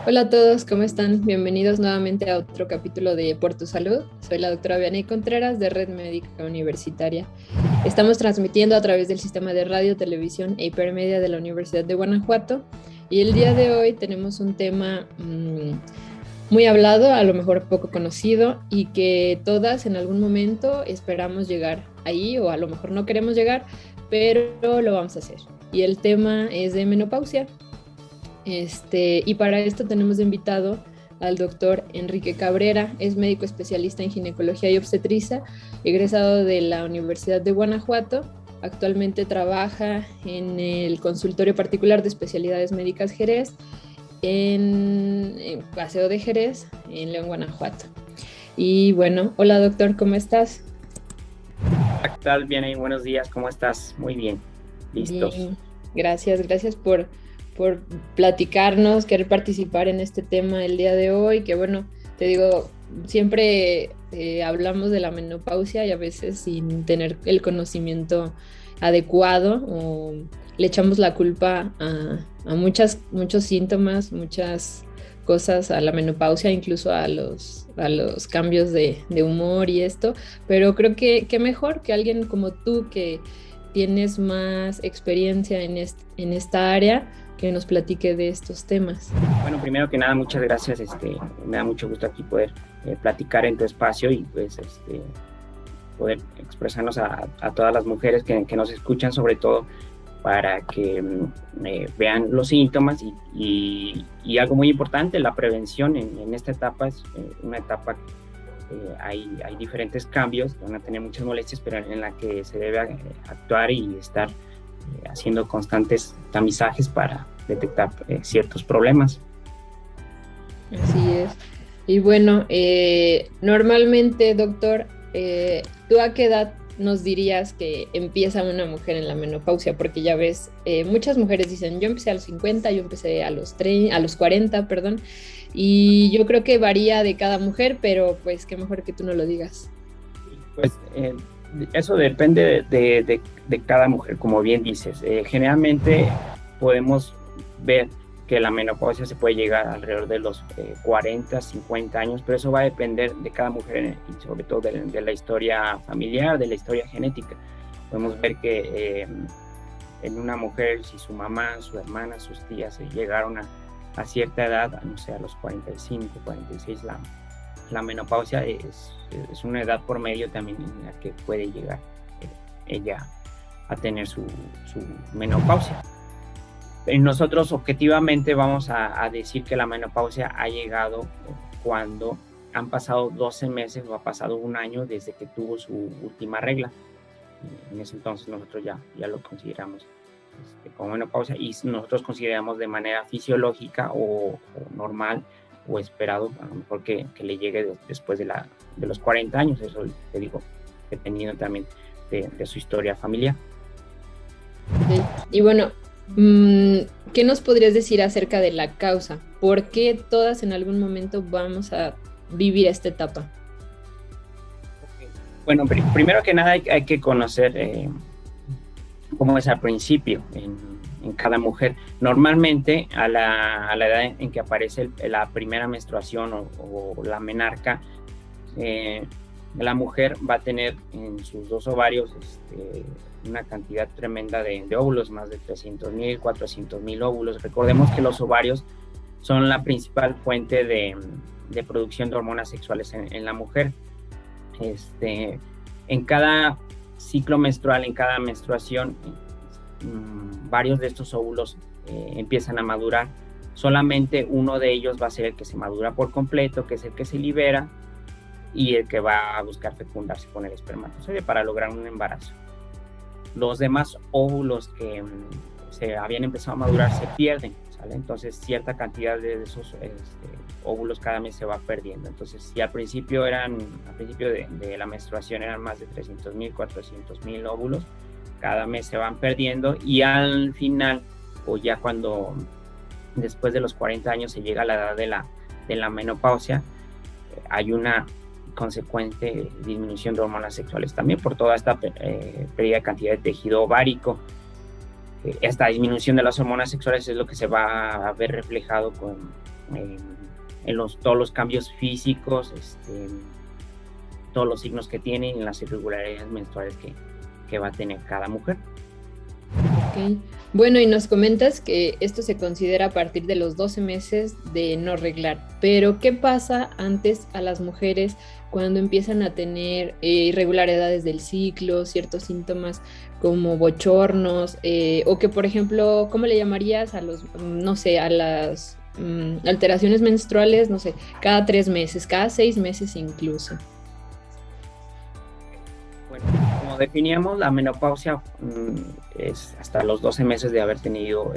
Hola a todos, ¿cómo están? Bienvenidos nuevamente a otro capítulo de Por tu Salud. Soy la doctora Vianey Contreras de Red Médica Universitaria. Estamos transmitiendo a través del sistema de radio, televisión e hipermedia de la Universidad de Guanajuato y el día de hoy tenemos un tema muy hablado, a lo mejor poco conocido y que todas en algún momento esperamos llegar ahí o a lo mejor no queremos llegar, pero lo vamos a hacer. Y el tema es de menopausia. Y para esto tenemos de invitado al doctor Enrique Cabrera, es médico especialista en ginecología y obstetricia, egresado de la Universidad de Guanajuato. Actualmente trabaja en el consultorio particular de especialidades médicas Jerez, en Paseo de Jerez, en León, Guanajuato. Y bueno, hola doctor, ¿cómo estás? ¿Qué tal? Bien, ahí, buenos días, ¿cómo estás? Muy bien, listos. Bien, gracias por platicarnos, querer participar en este tema el día de hoy, que bueno, te digo, siempre hablamos de la menopausia y a veces sin tener el conocimiento adecuado o le echamos la culpa a muchos síntomas, muchas cosas a la menopausia, incluso a los cambios de humor y esto, pero creo que mejor que alguien como tú que tienes más experiencia en esta área, que nos platique de estos temas. Bueno, primero que nada, muchas gracias. Me da mucho gusto aquí poder platicar en tu espacio y pues poder expresarnos a todas las mujeres que nos escuchan, sobre todo para que vean los síntomas y algo muy importante, la prevención en esta etapa es una etapa hay diferentes cambios, van a tener muchas molestias, pero en la que se debe actuar y estar haciendo constantes tamizajes para detectar ciertos problemas. Así es. Y bueno, normalmente, doctor, ¿tú a qué edad nos dirías que empieza una mujer en la menopausia? Porque ya ves, muchas mujeres dicen, yo empecé a los 50, yo empecé a los 40, perdón, y yo creo que varía de cada mujer, pero pues qué mejor que tú no lo digas. Pues eso depende de cada mujer, como bien dices. Generalmente podemos ver que la menopausia se puede llegar alrededor de los 40, 50 años, pero eso va a depender de cada mujer y sobre todo de la historia familiar, de la historia genética. Podemos ver que en una mujer, si su mamá, su hermana, sus tías llegaron a cierta edad, no sé, a los 45, 46, la menopausia es una edad por medio también en la que puede llegar ella a tener su menopausia. Nosotros objetivamente vamos a decir que la menopausia ha llegado cuando han pasado 12 meses o ha pasado un año desde que tuvo su última regla. En ese entonces nosotros ya lo consideramos como menopausia y nosotros consideramos de manera fisiológica o normal o esperado, a lo mejor que le llegue después de los 40 años, eso te digo, dependiendo también de su historia familiar. Y bueno, ¿qué nos podrías decir acerca de la causa? ¿Por qué todas en algún momento vamos a vivir esta etapa? Bueno, primero que nada hay que conocer cómo es al principio en cada mujer. Normalmente a la edad en que aparece la primera menstruación o la menarca, la mujer va a tener en sus dos ovarios una cantidad tremenda de óvulos, más de 300,000, 400,000 óvulos. Recordemos que los ovarios son la principal fuente de producción de hormonas sexuales en la mujer. En cada ciclo menstrual, en cada menstruación, varios de estos óvulos empiezan a madurar. Solamente uno de ellos va a ser el que se madura por completo, que es el que se libera y el que va a buscar fecundarse con el espermatozoide para lograr un embarazo. Los demás óvulos que se habían empezado a madurar se pierden, ¿sale? Entonces cierta cantidad de esos óvulos cada mes se va perdiendo. Entonces si al principio de la menstruación eran más de 300,000, 400,000 óvulos, cada mes se van perdiendo y al final, o ya cuando después de los 40 años se llega a la edad de la menopausia, hay una consecuente disminución de hormonas sexuales también por toda esta pérdida de cantidad de tejido ovárico. Esta disminución de las hormonas sexuales es lo que se va a ver reflejado con todos los cambios físicos, todos los signos que tienen y las irregularidades menstruales que va a tener cada mujer. Ok. Bueno, y nos comentas que esto se considera a partir de los 12 meses de no reglar, pero ¿qué pasa antes a las mujeres cuando empiezan a tener irregularidades del ciclo, ciertos síntomas como bochornos, o que, por ejemplo, ¿cómo le llamarías a los, no sé, a las alteraciones menstruales, no sé, cada 3 meses, cada 6 meses incluso? Bueno, como definíamos, la menopausia es hasta los 12 meses de haber tenido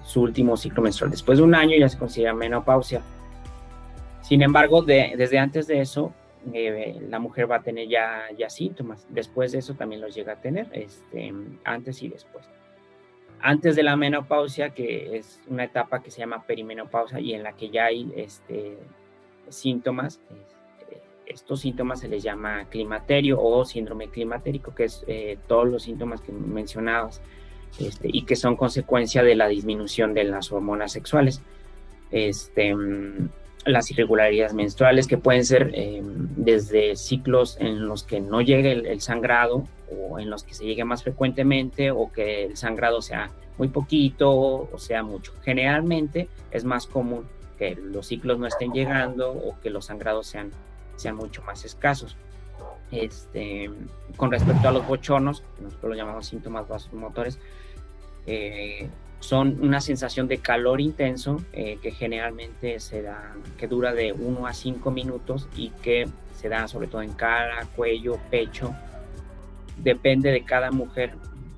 su último ciclo menstrual. Después de un año ya se considera menopausia. Sin embargo, desde antes de eso, la mujer va a tener ya síntomas. Después de eso también los llega a tener, antes y después. Antes de la menopausia, que es una etapa que se llama perimenopausia y en la que ya hay síntomas, estos síntomas se les llama climaterio o síndrome climatérico, que es todos los síntomas que mencionabas y que son consecuencia de la disminución de las hormonas sexuales. Las irregularidades menstruales, que pueden ser desde ciclos en los que no llegue el sangrado o en los que se llegue más frecuentemente o que el sangrado sea muy poquito o sea mucho. Generalmente es más común que los ciclos no estén llegando o que los sangrados sean mucho más escasos. Con respecto a los bochornos, nosotros lo llamamos síntomas vasomotores, son una sensación de calor intenso que generalmente que dura de 1 a 5 minutos y que se da sobre todo en cara, cuello, pecho. Depende de cada mujer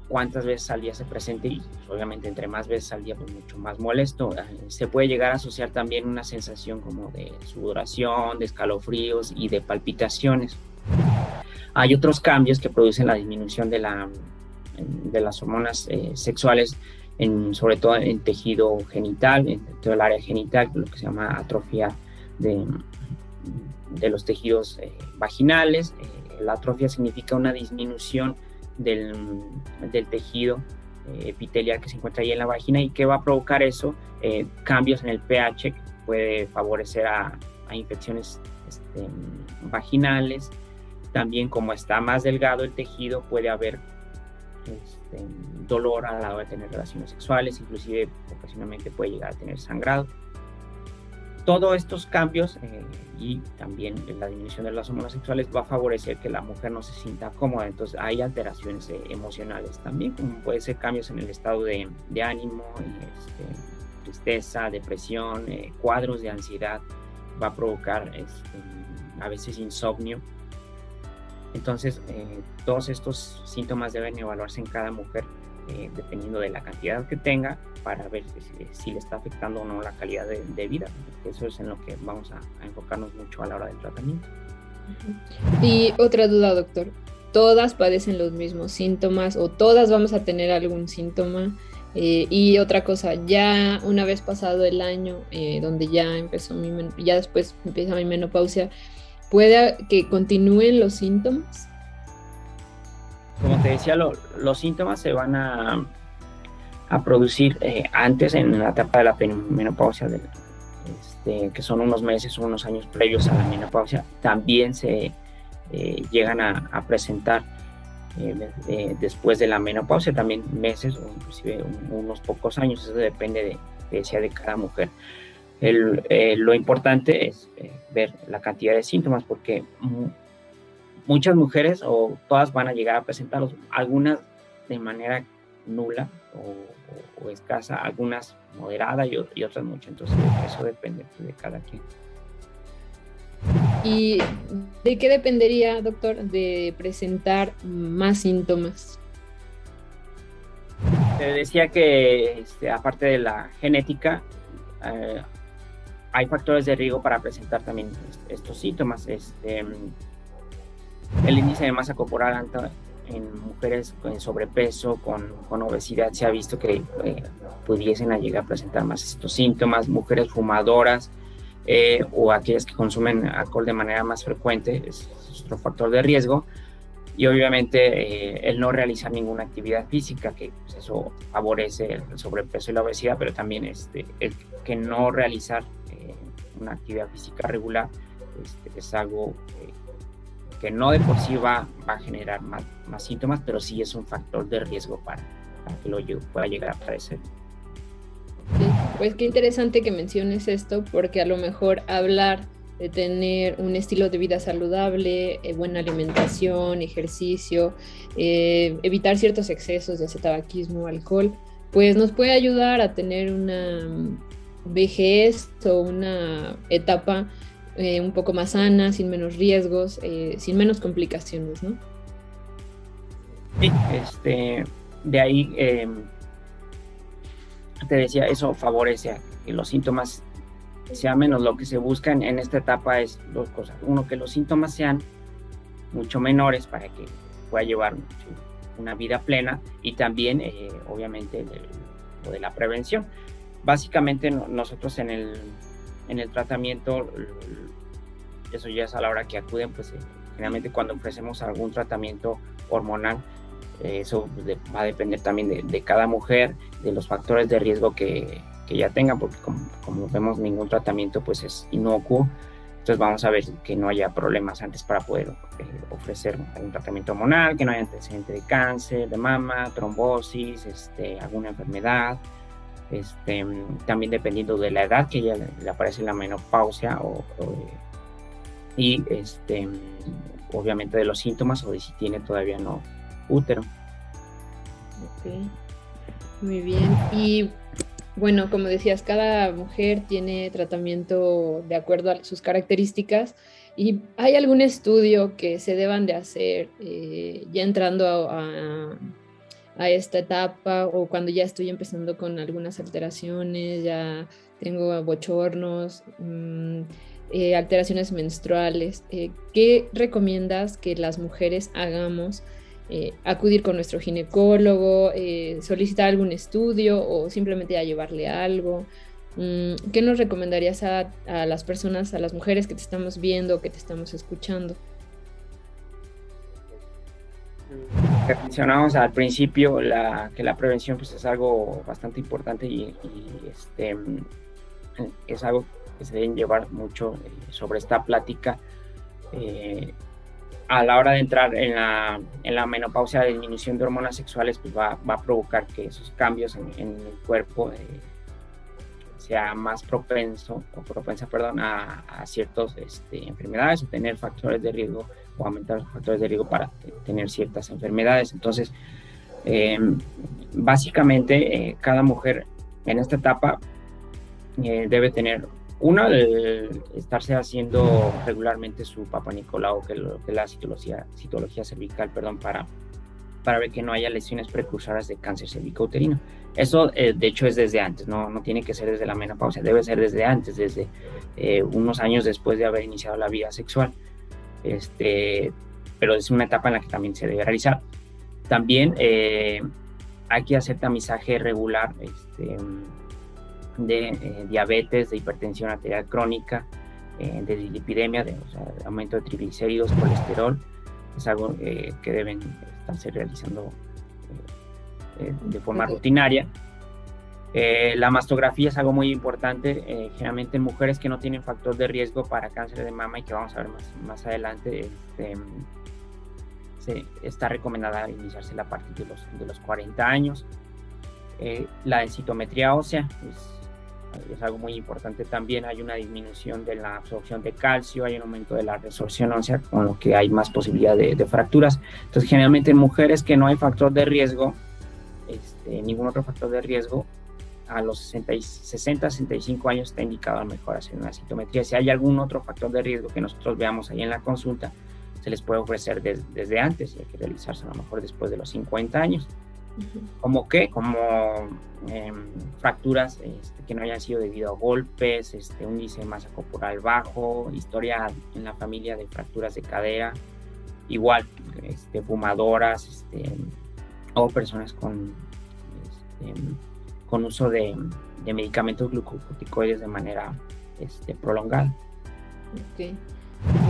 cuántas veces al día se presente y obviamente entre más veces al día pues mucho más molesto. Se puede llegar a asociar también una sensación como de sudoración, de escalofríos y de palpitaciones. Hay otros cambios que producen la disminución de las hormonas sexuales, sobre todo en tejido genital, en todo el área genital, lo que se llama atrofia de los tejidos vaginales. La atrofia significa una disminución del tejido epitelial que se encuentra ahí en la vagina. ¿Y qué va a provocar eso? Cambios en el pH que puede favorecer a infecciones vaginales. También, como está más delgado el tejido, puede haber dolor a la hora de tener relaciones sexuales, inclusive ocasionalmente puede llegar a tener sangrado. Todos estos cambios y también la disminución de las hormonas sexuales va a favorecer que la mujer no se sienta cómoda. Entonces hay alteraciones emocionales también, como puede ser cambios en el estado de ánimo, tristeza, depresión, cuadros de ansiedad, va a provocar a veces insomnio. Entonces, todos estos síntomas deben evaluarse en cada mujer dependiendo de la cantidad que tenga para ver si le está afectando o no la calidad de vida. Eso es en lo que vamos a enfocarnos mucho a la hora del tratamiento. Y otra duda, doctor. ¿Todas padecen los mismos síntomas o todas vamos a tener algún síntoma? Y otra cosa, ya una vez pasado el año donde ya después empieza mi menopausia, ¿puede que continúen los síntomas? Como te decía, los síntomas se van a producir antes, en la etapa de la menopausia, que son unos meses o unos años previos a la menopausia. También se llegan a presentar después de la menopausia, también meses o inclusive unos pocos años. Eso depende de cada mujer. Lo importante es ver la cantidad de síntomas, porque muchas mujeres o todas van a llegar a presentarlos, algunas de manera nula o escasa, algunas moderada y otras mucho. Entonces eso depende de cada quien. ¿Y de qué dependería, doctor, de presentar más síntomas? Te decía que aparte de la genética, hay factores de riesgo para presentar también estos síntomas. El índice de masa corporal alta en mujeres con sobrepeso, con obesidad, se ha visto que pudiesen llegar a presentar más estos síntomas. Mujeres fumadoras o aquellas que consumen alcohol de manera más frecuente es otro factor de riesgo. y obviamente el no realizar ninguna actividad física, que pues, eso favorece el sobrepeso y la obesidad, pero también el que no realizar una actividad física regular es algo que no de por sí va a generar más síntomas, pero sí es un factor de riesgo para que lo pueda llegar a padecer. Sí, pues qué interesante que menciones esto, porque a lo mejor hablar de tener un estilo de vida saludable, buena alimentación, ejercicio, evitar ciertos excesos, ya sea tabaquismo, alcohol, pues nos puede ayudar a tener una vejez o una etapa un poco más sana, sin menos riesgos, sin menos complicaciones, ¿no? Sí, de ahí te decía, eso favorece a que los síntomas sean menos. Lo que se busca en esta etapa es dos cosas. Uno, que los síntomas sean mucho menores para que pueda llevar una vida plena, y también, obviamente, lo de la prevención. Básicamente, nosotros en el tratamiento, eso ya es a la hora que acuden, pues generalmente cuando ofrecemos algún tratamiento hormonal, eso va a depender también de cada mujer, de los factores de riesgo que ya tengan, porque como vemos, ningún tratamiento pues es inocuo. Entonces vamos a ver que no haya problemas antes para poder ofrecer un tratamiento hormonal, que no haya antecedente de cáncer de mama, trombosis, alguna enfermedad. También dependiendo de la edad que ya le aparece la menopausia y obviamente de los síntomas, o de si tiene todavía no útero. Ok, muy bien. Y bueno, como decías, cada mujer tiene tratamiento de acuerdo a sus características. ¿Y hay algún estudio que se deban de hacer ya entrando a esta etapa, o cuando ya estoy empezando con algunas alteraciones, ya tengo bochornos, alteraciones menstruales? ¿Qué recomiendas que las mujeres hagamos? Acudir con nuestro ginecólogo, solicitar algún estudio o simplemente a llevarle algo. ¿Qué nos recomendarías a las personas, a las mujeres que te estamos viendo, que te estamos escuchando? Mencionamos al principio que la prevención pues es algo bastante importante, y es algo que se deben llevar mucho sobre esta plática. A la hora de entrar en la menopausia, la disminución de hormonas sexuales pues va a provocar que esos cambios en el cuerpo sea más propensa a ciertas enfermedades, o tener factores de riesgo, o aumentar los factores de riesgo para tener ciertas enfermedades. Entonces, básicamente, cada mujer en esta etapa debe tener estarse haciendo regularmente su Papa Nicolau, que es la citología cervical, para ver que no haya lesiones precursoras de cáncer cervicouterino. Eso, de hecho, es desde antes, no tiene que ser desde la menopausia, debe ser desde antes, desde unos años después de haber iniciado la vida sexual. Pero es una etapa en la que también se debe realizar. También hay que hacer tamizaje regular de diabetes, de hipertensión arterial crónica, de dislipidemia, de aumento de triglicéridos, colesterol. Es algo que deben estarse realizando de forma rutinaria. La mastografía es algo muy importante, generalmente en mujeres que no tienen factor de riesgo para cáncer de mama, y que vamos a ver más adelante. Está recomendada iniciársela a partir de los 40 años. La densitometría ósea es algo muy importante también. Hay una disminución de la absorción de calcio, hay un aumento de la resorción ósea, con lo que hay más posibilidad de fracturas. Entonces, generalmente en mujeres que no hay factor de riesgo, ningún otro factor de riesgo, a los 60-65 años está indicado a lo mejor hacer una citometría. Si hay algún otro factor de riesgo que nosotros veamos ahí en la consulta, se les puede ofrecer desde antes, y hay que realizarse a lo mejor después de los 50 años. ¿Cómo qué? Como fracturas que no hayan sido debido a golpes, un índice de masa corporal bajo, historia en la familia de fracturas de cadera, igual fumadoras, o personas con uso de medicamentos glucocorticoides de manera prolongada. Okay.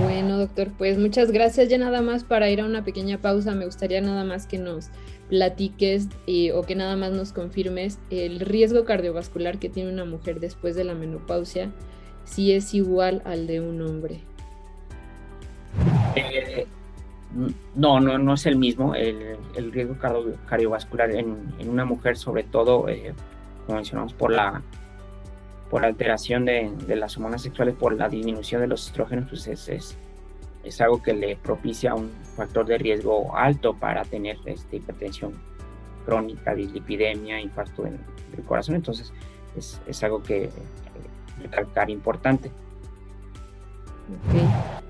Bueno, doctor, pues muchas gracias. Ya nada más para ir a una pequeña pausa, me gustaría nada más que nos platiques o que nada más nos confirmes el riesgo cardiovascular que tiene una mujer después de la menopausia, si es igual al de un hombre. No es el mismo. El riesgo cardiovascular en una mujer, sobre todo, como mencionamos, por alteración de las hormonas sexuales, por la disminución de los estrógenos, pues es algo que le propicia un factor de riesgo alto para tener hipertensión crónica, dislipidemia, infarto del corazón. Entonces es algo que recalcar importante. Ok,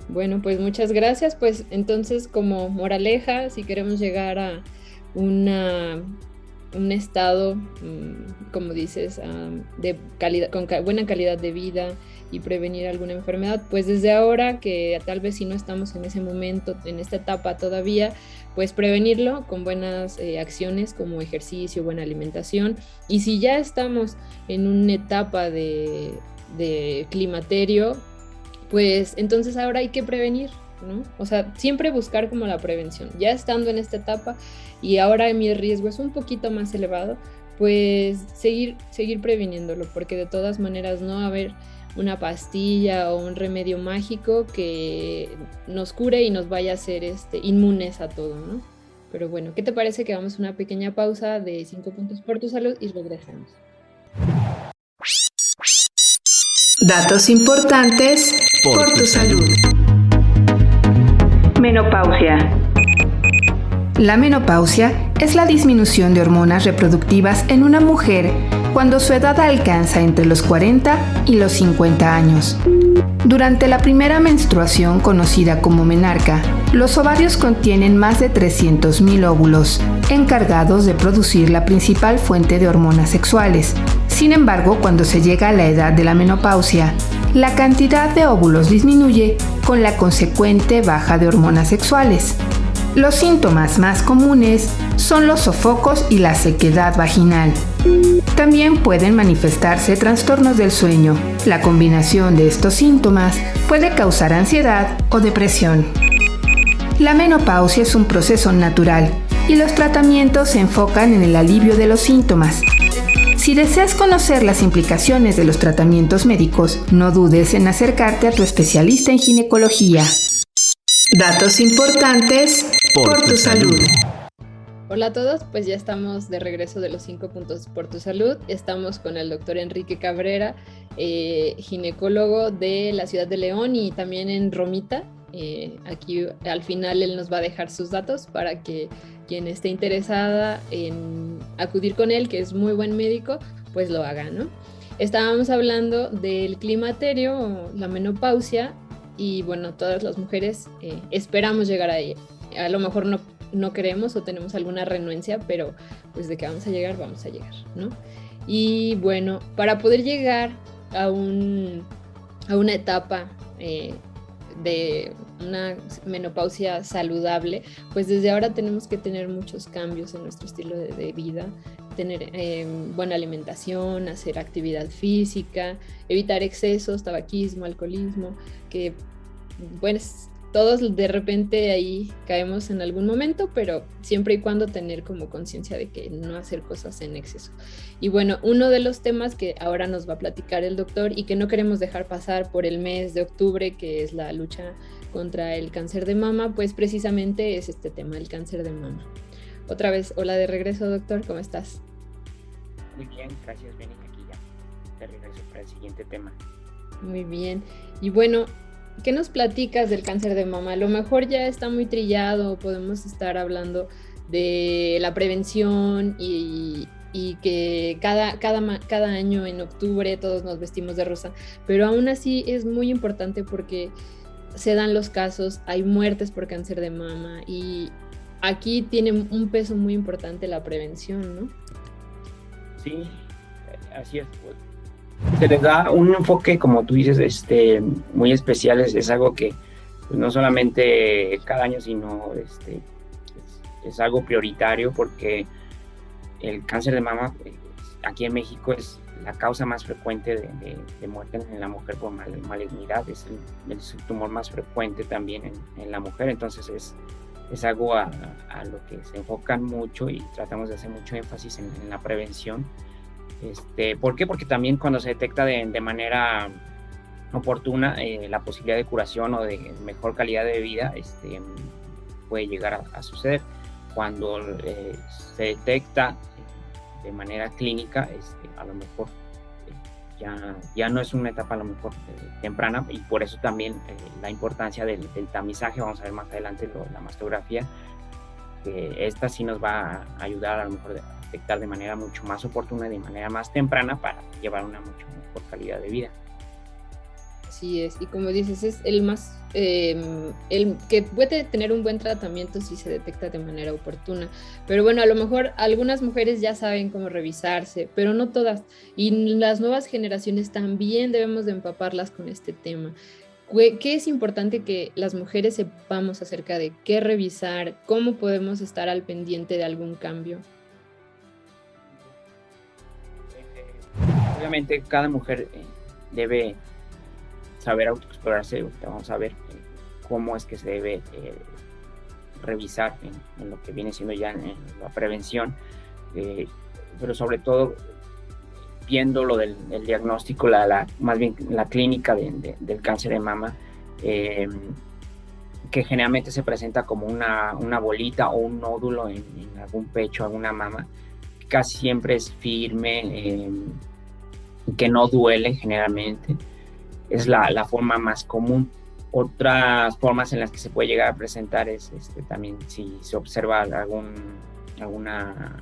bueno, pues muchas gracias. Pues entonces, como moraleja, si queremos llegar a un estado, como dices, de calidad, con buena calidad de vida y prevenir alguna enfermedad, pues desde ahora, que tal vez si no estamos en ese momento, en esta etapa todavía, pues prevenirlo con buenas acciones como ejercicio, buena alimentación. Y si ya estamos en una etapa de climaterio, pues entonces ahora hay que prevenir, ¿no? O sea, siempre buscar como la prevención. Ya estando en esta etapa y ahora mi riesgo es un poquito más elevado, pues seguir previniéndolo, porque de todas maneras no va a haber una pastilla o un remedio mágico que nos cure y nos vaya a hacer inmunes a todo, ¿no? Pero bueno, ¿qué te parece que vamos a una pequeña pausa de 5 puntos por tu salud y regresamos? Datos importantes por tu salud. Menopausia. La menopausia es la disminución de hormonas reproductivas en una mujer cuando su edad alcanza entre los 40 y los 50 años. Durante la primera menstruación, conocida como menarca, los ovarios contienen más de 300.000 óvulos, encargados de producir la principal fuente de hormonas sexuales. Sin embargo, cuando se llega a la edad de la menopausia, la cantidad de óvulos disminuye con la consecuente baja de hormonas sexuales. Los síntomas más comunes son los sofocos y la sequedad vaginal. También pueden manifestarse trastornos del sueño. La combinación de estos síntomas puede causar ansiedad o depresión. La menopausia es un proceso natural y los tratamientos se enfocan en el alivio de los síntomas. Si deseas conocer las implicaciones de los tratamientos médicos, no dudes en acercarte a tu especialista en ginecología. Datos importantes por tu salud. Hola a todos, pues ya estamos de regreso de los 5 puntos por tu salud. Estamos con el doctor Enrique Cabrera, ginecólogo de la ciudad de León y también en Romita. Aquí al final él nos va a dejar sus datos para que quien esté interesada en acudir con él, que es muy buen médico, pues lo haga, ¿no? Estábamos hablando del climaterio, la menopausia, y bueno, todas las mujeres esperamos llegar a ella. A lo mejor no queremos o tenemos alguna renuencia, pero pues de que vamos a llegar, ¿no? Y bueno, para poder llegar a una etapa de una menopausia saludable, pues desde ahora tenemos que tener muchos cambios en nuestro estilo de vida, tener buena alimentación, hacer actividad física, evitar excesos, tabaquismo, alcoholismo, que pues todos de repente ahí caemos en algún momento, pero siempre y cuando tener como conciencia de que no hacer cosas en exceso. Y bueno, uno de los temas que ahora nos va a platicar el doctor y que no queremos dejar pasar por el mes de octubre, que es la lucha contra el cáncer de mama, pues precisamente es este tema, el cáncer de mama. Otra vez, hola de regreso, doctor, ¿cómo estás? Muy bien, gracias, Beni, aquí ya de regreso para el siguiente tema. Muy bien, y bueno, ¿qué nos platicas del cáncer de mama? A lo mejor ya está muy trillado, podemos estar hablando de la prevención y que cada año en octubre todos nos vestimos de rosa, pero aún así es muy importante porque se dan los casos, hay muertes por cáncer de mama y aquí tiene un peso muy importante la prevención, ¿no? Sí, así es. Se les da un enfoque, como tú dices, muy especial. Es algo que pues, no solamente cada año, sino es algo prioritario, porque el cáncer de mama aquí en México es la causa más frecuente de muerte en la mujer por malignidad, es el tumor más frecuente también en la mujer. Entonces es algo a lo que se enfocan mucho y tratamos de hacer mucho énfasis en la prevención. ¿Por qué? Porque también cuando se detecta de manera oportuna, la posibilidad de curación o de mejor calidad de vida puede llegar a suceder. Cuando se detecta de manera clínica, a lo mejor ya no es una etapa a lo mejor temprana, y por eso también la importancia del tamizaje. Vamos a ver más adelante la mastografía, que esta sí nos va a ayudar a lo mejor a detectar de manera mucho más oportuna y de manera más temprana para llevar una mucho mejor calidad de vida. Así es, y como dices, es el más, el que puede tener un buen tratamiento si se detecta de manera oportuna. Pero bueno, a lo mejor algunas mujeres ya saben cómo revisarse, pero no todas. Y las nuevas generaciones también debemos de empaparlas con este tema. ¿Qué es importante que las mujeres sepamos acerca de qué revisar? ¿Cómo podemos estar al pendiente de algún cambio? Obviamente cada mujer debe saber autoexplorarse. Vamos a ver cómo es que se debe revisar en lo que viene siendo ya en la prevención, pero sobre todo viendo lo del diagnóstico, más bien la clínica del cáncer de mama, que generalmente se presenta como una bolita o un nódulo en algún pecho, alguna mama, que casi siempre es firme, que no duele generalmente. Es la forma más común. Otras formas en las que se puede llegar a presentar es también si se observa algún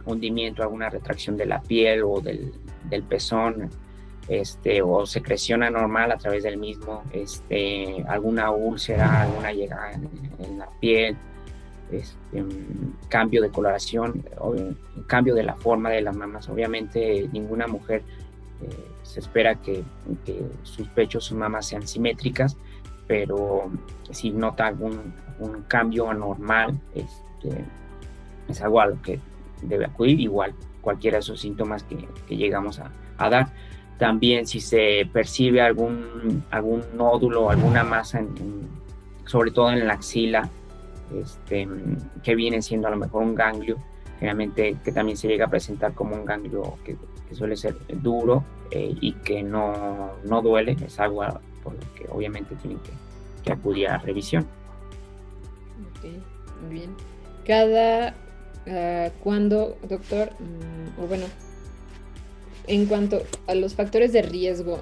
hundimiento, alguna retracción de la piel o del pezón, o secreción anormal a través del mismo, alguna úlcera, alguna llegada en la piel, cambio de coloración, cambio de la forma de las mamas. Obviamente ninguna mujer se espera que sus pechos, sus mamas sean simétricas, pero si nota algún cambio anormal, es algo a lo que debe acudir. Igual cualquiera de esos síntomas que llegamos a dar. También si se percibe algún nódulo, alguna masa, sobre todo en la axila, que viene siendo a lo mejor un ganglio, generalmente que también se llega a presentar como un ganglio que suele ser duro y que no duele, es algo por lo que obviamente tienen que acudir a revisión. Ok, muy bien. ¿Cuándo, doctor? O bueno, en cuanto a los factores de riesgo,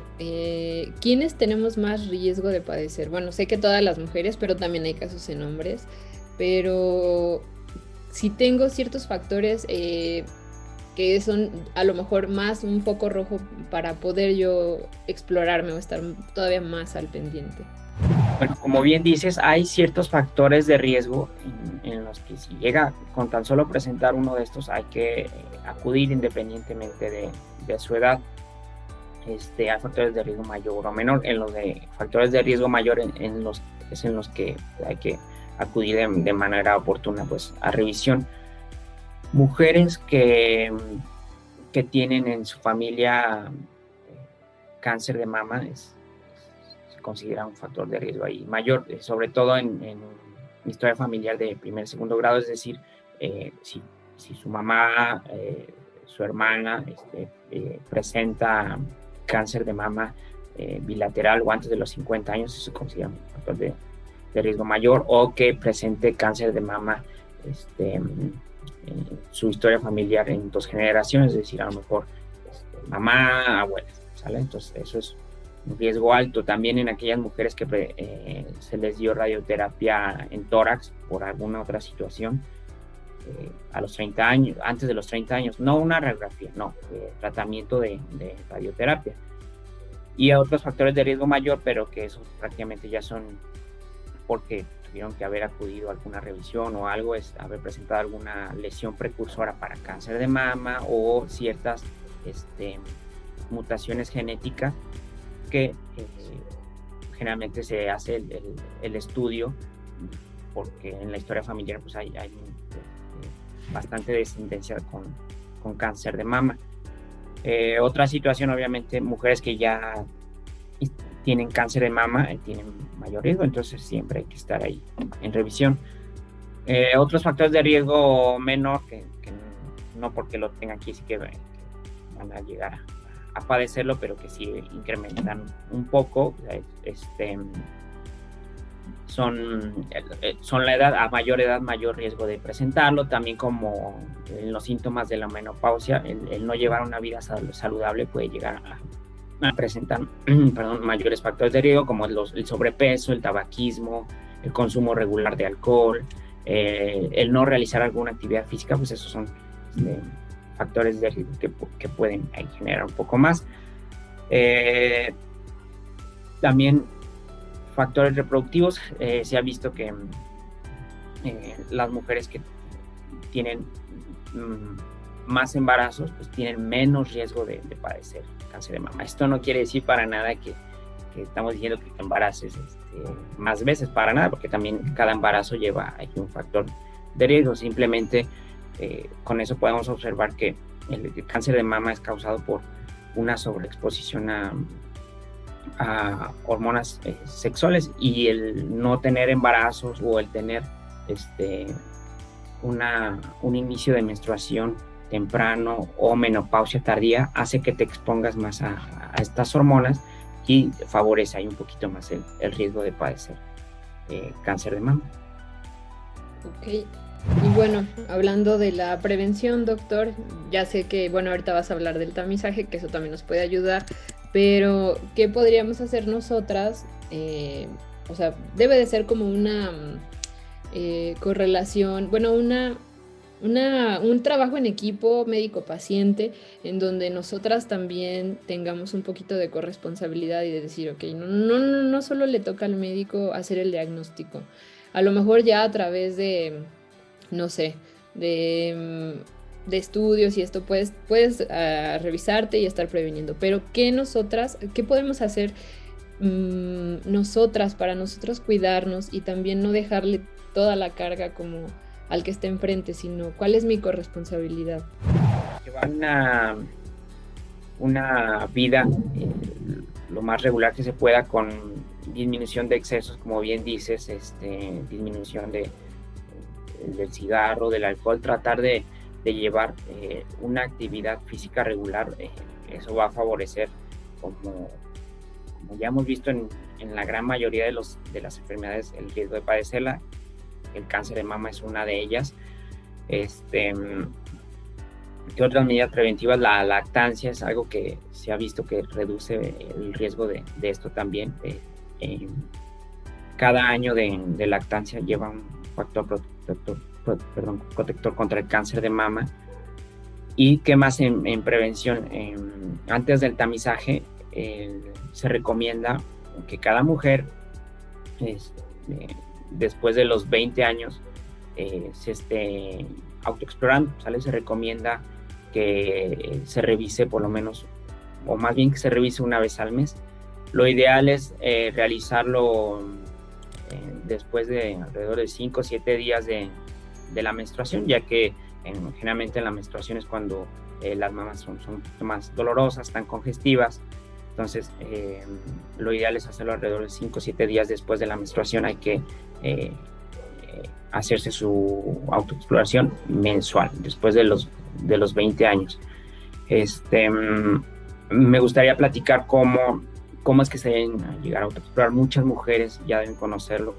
¿quiénes tenemos más riesgo de padecer? Bueno, sé que todas las mujeres, pero también hay casos en hombres, pero si tengo ciertos factores que son a lo mejor más un foco rojo para poder yo explorarme o estar todavía más al pendiente. Bueno, como bien dices, hay ciertos factores de riesgo en los que si llega con tan solo presentar uno de estos, hay que acudir independientemente de su edad. Hay factores de riesgo mayor o menor. En los de factores de riesgo mayor en los que hay que acudir de manera oportuna pues a revisión. Mujeres que tienen en su familia cáncer de mama se considera un factor de riesgo ahí mayor, sobre todo en historia familiar de primer y segundo grado, es decir, si su mamá, su hermana presenta cáncer de mama bilateral o antes de los 50 años, eso se considera un factor de riesgo mayor, o que presente cáncer de mama su historia familiar en 2 generaciones, es decir, a lo mejor mamá, abuela, ¿sale? Entonces eso es un riesgo alto. También en aquellas mujeres que se les dio radioterapia en tórax por alguna otra situación a los 30 años, antes de los 30 años, no una radiografía, no, tratamiento de radioterapia. Y a otros factores de riesgo mayor, pero que esos prácticamente ya son porque tuvieron que haber acudido a alguna revisión o algo, es haber presentado alguna lesión precursora para cáncer de mama o ciertas mutaciones genéticas que generalmente se hace el estudio, porque en la historia familiar pues hay bastante descendencia con cáncer de mama. Otra situación, obviamente, mujeres que ya tienen cáncer de mama tienen mayor riesgo, entonces siempre hay que estar ahí en revisión. Otros factores de riesgo menor, que no porque lo tengan aquí, sí que van a llegar a padecerlo, pero que sí incrementan un poco, son la edad, a mayor edad, mayor riesgo de presentarlo, también como en los síntomas de la menopausia, el no llevar una vida saludable puede llegar a presentar mayores factores de riesgo, como el sobrepeso, el tabaquismo, el consumo regular de alcohol, el no realizar alguna actividad física, pues esos son factores de riesgo que pueden generar un poco más. También factores reproductivos, se ha visto que las mujeres que tienen más embarazos, pues tienen menos riesgo de padecer cáncer de mama. Esto no quiere decir para nada que estamos diciendo que te embaraces más veces, para nada, porque también cada embarazo lleva aquí un factor de riesgo. Simplemente con eso podemos observar que el cáncer de mama es causado por una sobreexposición a hormonas sexuales, y el no tener embarazos o el tener un inicio de menstruación temprano o menopausia tardía hace que te expongas más a estas hormonas y favorece ahí un poquito más el riesgo de padecer cáncer de mama. Ok. Y bueno, hablando de la prevención, doctor, ya sé que, bueno, ahorita vas a hablar del tamizaje, que eso también nos puede ayudar, pero ¿qué podríamos hacer nosotras? O sea, debe de ser como una correlación, bueno, un trabajo en equipo médico-paciente, en donde nosotras también tengamos un poquito de corresponsabilidad y de decir, ok, no solo le toca al médico hacer el diagnóstico, a lo mejor ya a través de, no sé, de estudios y esto puedes revisarte y estar previniendo, pero ¿qué podemos hacer nosotras para nosotros cuidarnos y también no dejarle toda la carga como al que esté enfrente, sino cuál es mi corresponsabilidad? Llevar una vida lo más regular que se pueda, con disminución de excesos, como bien dices, disminución del cigarro, del alcohol, tratar de llevar una actividad física regular, eso va a favorecer, como ya hemos visto en la gran mayoría de las enfermedades, el riesgo de padecerla. El cáncer de mama es una de ellas. ¿Qué otras medidas preventivas? La lactancia es algo que se ha visto que reduce el riesgo de esto también. Cada año de lactancia lleva un factor protector contra el cáncer de mama. ¿Y qué más en prevención? Antes del tamizaje se recomienda que cada mujer después de los 20 años se esté autoexplorando, ¿sale? Se recomienda que se revise por lo menos, o más bien que se revise una vez al mes. Lo ideal es realizarlo después de alrededor de 5 o 7 días de la menstruación, ya que generalmente en la menstruación es cuando las mamas son un poquito más dolorosas, están congestivas. Entonces, lo ideal es hacerlo alrededor de 5 o 7 días después de la menstruación. Hay que hacerse su autoexploración mensual, después de los 20 años. Me gustaría platicar cómo es que se deben llegar a autoexplorar. Muchas mujeres ya deben conocerlo,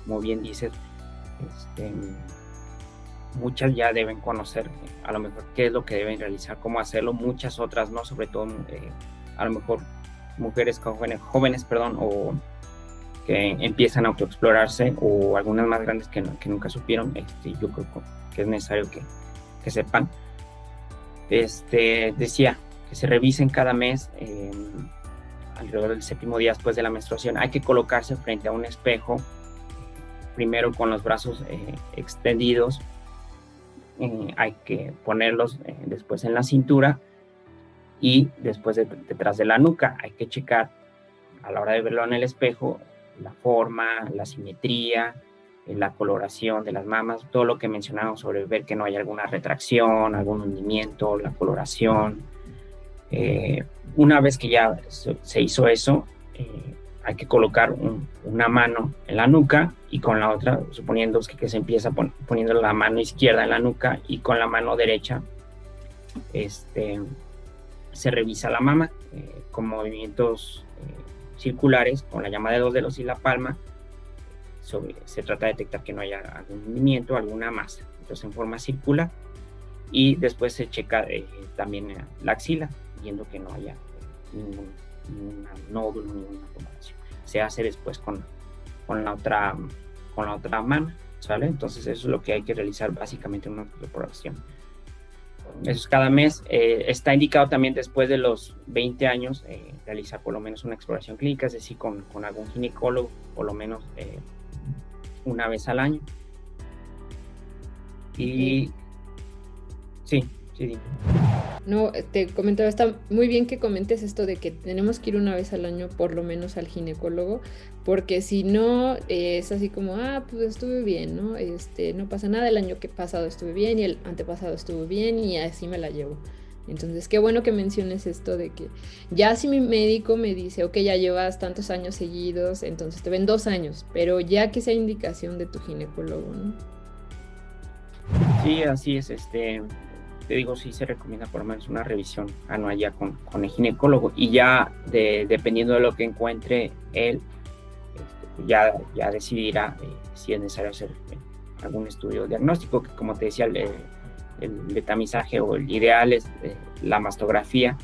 como bien dices. Muchas ya deben conocer a lo mejor qué es lo que deben realizar, cómo hacerlo. Muchas otras no, sobre todo a lo mejor mujeres jóvenes, o que empiezan a autoexplorarse, o algunas más grandes que nunca supieron. Yo creo que es necesario que sepan. Decía que se revisen cada mes, alrededor del 7º día después de la menstruación. Hay que colocarse frente a un espejo, primero con los brazos extendidos, hay que ponerlos después en la cintura y después detrás de la nuca. Hay que checar a la hora de verlo en el espejo la forma, la simetría, la coloración de las mamas, todo lo que mencionamos sobre ver que no haya alguna retracción, algún hundimiento, la coloración, Una vez que ya se hizo eso, hay que colocar una mano en la nuca y con la otra, suponiendo que se empieza poniendo la mano izquierda en la nuca y con la mano derecha se revisa la mama con movimientos circulares, con la llama de 2 dedos y la palma. Se trata de detectar que no haya algún movimiento, alguna masa. Entonces en forma circular, y después se checa también la axila, viendo que no haya ningún nódulo, ninguna tumoración. Se hace después con la otra mano, ¿sale? Entonces eso es lo que hay que realizar básicamente en una exploración. Eso es cada mes. Está indicado también después de los 20 años realizar por lo menos una exploración clínica, es decir, con algún ginecólogo, por lo menos una vez al año. Y sí. No, te comentaba, está muy bien que comentes esto de que tenemos que ir una vez al año por lo menos al ginecólogo, porque si no es así como, pues estuve bien, ¿no? No pasa nada, el año que pasado estuve bien y el antepasado estuvo bien y así me la llevo. Entonces, qué bueno que menciones esto de que ya si mi médico me dice, ok, ya llevas tantos años seguidos, entonces te ven 2 años, pero ya que sea indicación de tu ginecólogo, ¿no? Sí, así es. Te digo, sí se recomienda por lo menos una revisión anual ya con el ginecólogo, y ya dependiendo de lo que encuentre él, ya decidirá si es necesario hacer algún estudio diagnóstico, que como te decía, el tamizaje o el ideal es la mastografía,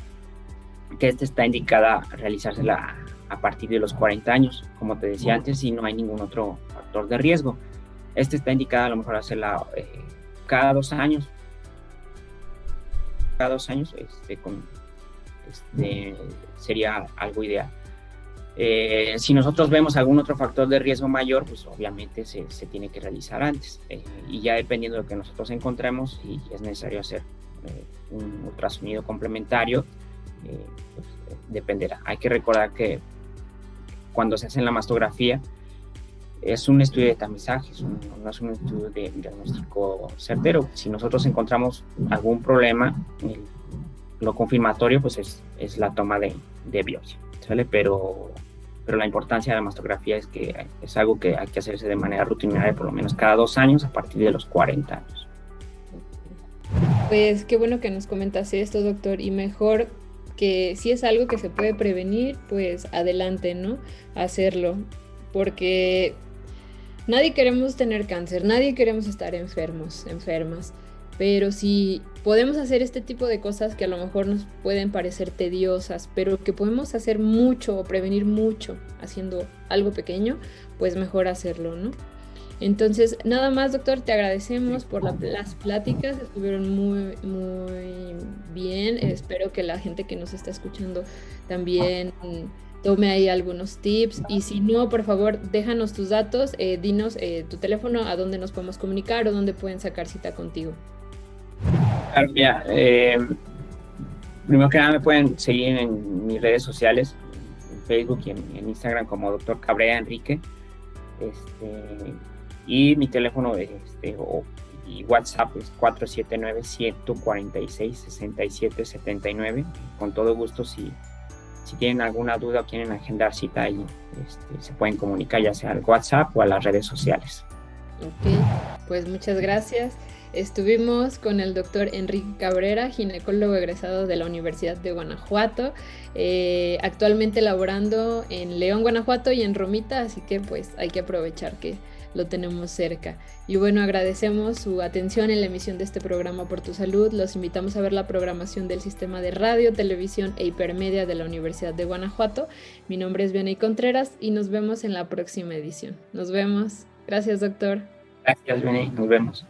que está indicada a realizársela a partir de los 40 años, como te decía antes, si no hay ningún otro factor de riesgo. Está indicada a lo mejor hacerla cada 2 años. Cada 2 años sería algo ideal. Si nosotros vemos algún otro factor de riesgo mayor, pues obviamente se tiene que realizar antes, y ya dependiendo de lo que nosotros encontremos, y es necesario hacer un ultrasonido complementario, pues, dependerá. Hay que recordar que cuando se hace la mastografía es un estudio de tamizaje, no es un estudio de diagnóstico certero. Si nosotros encontramos algún problema, lo confirmatorio pues es la toma de biopsia, ¿sale? Pero la importancia de la mastografía es que es algo que hay que hacerse de manera rutinaria por lo menos cada 2 años a partir de los 40 años. Pues qué bueno que nos comentas esto, doctor, y mejor que si es algo que se puede prevenir, pues adelante, ¿no? Hacerlo, porque nadie queremos tener cáncer, nadie queremos estar enfermas, pero si podemos hacer este tipo de cosas que a lo mejor nos pueden parecer tediosas, pero que podemos hacer mucho o prevenir mucho haciendo algo pequeño, pues mejor hacerlo, ¿no? Entonces, nada más, doctor, te agradecemos por las pláticas, estuvieron muy, muy bien. Espero que la gente que nos está escuchando también tome ahí algunos tips, y si no, por favor, déjanos tus datos, dinos tu teléfono, a dónde nos podemos comunicar o dónde pueden sacar cita contigo. Claro, mira, primero que nada me pueden seguir en mis redes sociales, en Facebook y en Instagram como Dr. Cabrera Enrique, y mi teléfono y WhatsApp es 479-146-6779. Con todo gusto, si tienen alguna duda o quieren agendar cita ahí, se pueden comunicar ya sea al WhatsApp o a las redes sociales. Ok, pues muchas gracias. Estuvimos con el doctor Enrique Cabrera, ginecólogo egresado de la Universidad de Guanajuato, actualmente laborando en León, Guanajuato y en Romita, así que pues hay que aprovechar que lo tenemos cerca. Y bueno, agradecemos su atención en la emisión de este programa Por Tu Salud. Los invitamos a ver la programación del Sistema de Radio, Televisión e Hipermedia de la Universidad de Guanajuato. Mi nombre es Vianey Contreras y nos vemos en la próxima edición. Nos vemos. Gracias, doctor. Gracias, Vianey. Nos vemos.